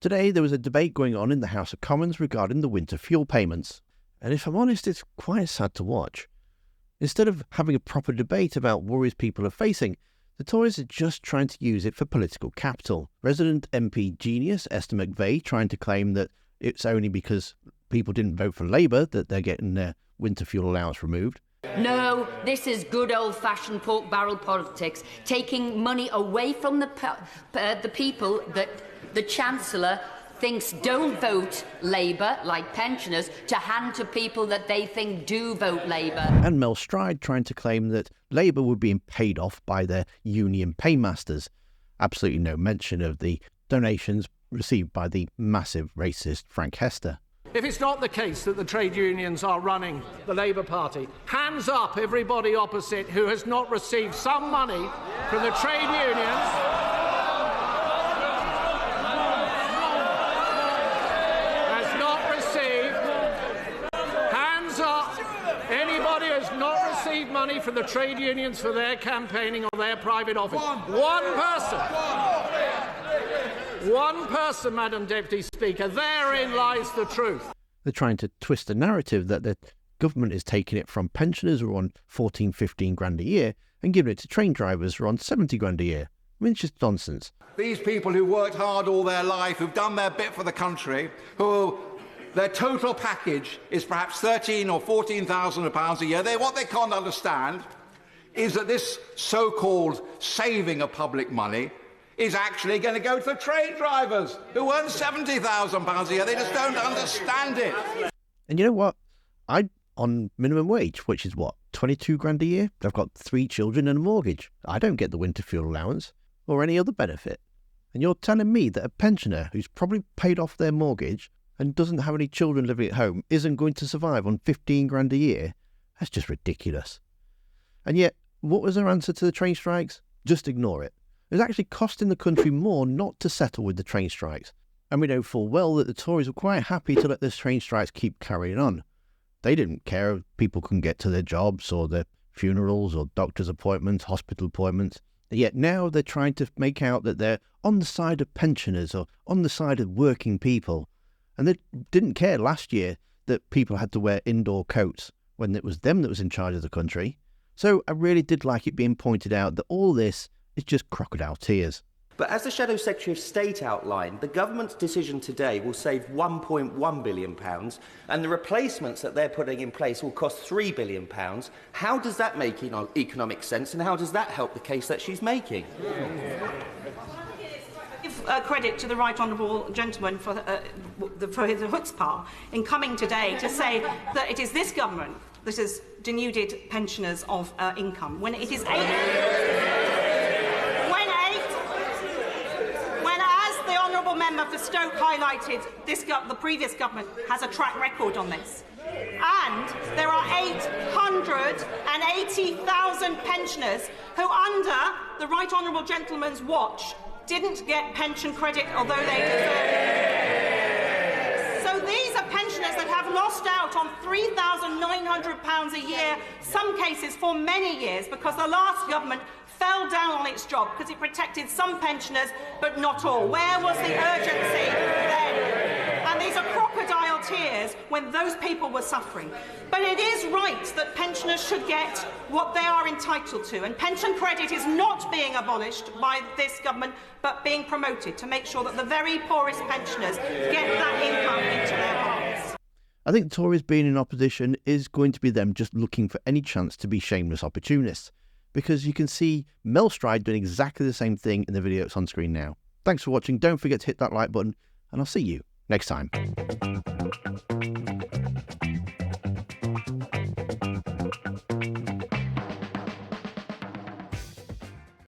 Today there was a debate going on in the House of Commons regarding the winter fuel payments. And if I'm honest, it's quite sad to watch. Instead of having a proper debate about worries people are facing, the Tories are just trying to use it for political capital. Resident MP genius Esther McVey trying to claim that it's only because people didn't vote for Labour that they're getting their winter fuel allowance removed. No, this is good old-fashioned pork barrel politics, taking money away from the people that the Chancellor thinks don't vote Labour, like pensioners, to hand to people that they think do vote Labour. And Mel Stride trying to claim that Labour were being paid off by their union paymasters. Absolutely no mention of the donations received by the massive racist Frank Hester. If it's not the case that the trade unions are running the Labour Party, hands up everybody opposite who has not received some money from the trade unions. Has not received. Hands up anybody who has not received money from the trade unions for their campaigning or their private office. One person. One person, Madam Deputy Speaker. Therein lies the truth. They're trying to twist the narrative that the government is taking it from pensioners who are on 14, 15 grand a year and giving it to train drivers who are on 70 grand a year. I mean, it's just nonsense. These people who worked hard all their life, who've done their bit for the country, who their total package is perhaps £13,000 or £14,000 a year, what they can't understand is that this so-called saving of public money is actually going to go to train drivers who earn £70,000 a year. They just don't understand it. And you know what? I'm on minimum wage, which is what, 22 grand a year? I've got 3 children and a mortgage. I don't get the winter fuel allowance or any other benefit. And you're telling me that a pensioner who's probably paid off their mortgage and doesn't have any children living at home isn't going to survive on 15 grand a year? That's just ridiculous. And yet, what was their answer to the train strikes? Just ignore it. It was actually costing the country more not to settle with the train strikes. And we know full well that the Tories were quite happy to let these train strikes keep carrying on. They didn't care if people couldn't get to their jobs or their funerals or doctor's appointments, hospital appointments. And yet now they're trying to make out that they're on the side of pensioners or on the side of working people. And they didn't care last year that people had to wear indoor coats when it was them that was in charge of the country. So I really did like it being pointed out that all this is just crocodile tears. But as the Shadow Secretary of State outlined, the government's decision today will save £1.1 billion and the replacements that they're putting in place will cost £3 billion. How does that make economic sense and how does that help the case that she's making? Give credit to the right honourable gentleman for his chutzpah in coming today to say that it is this government that has denuded pensioners of income, when it is member for Stoke highlighted the previous government has a track record on this. And there are 880,000 pensioners who, under the right honourable gentleman's watch, didn't get pension credit, although they deserve it. So these are pensioners that have lost out on £3,900 a year, some cases for many years, because the last government fell down on its job because it protected some pensioners but not all. Where was the urgency then? And these are crocodile tears when those people were suffering. But it is right that pensioners should get what they are entitled to, and pension credit is not being abolished by this government but being promoted to make sure that the very poorest pensioners get that income into their pockets. I think the Tories being in opposition is going to be them just looking for any chance to be shameless opportunists. Because you can see Mel Stride doing exactly the same thing in the video that's on screen now. Thanks for watching. Don't forget to hit that like button, and I'll see you next time.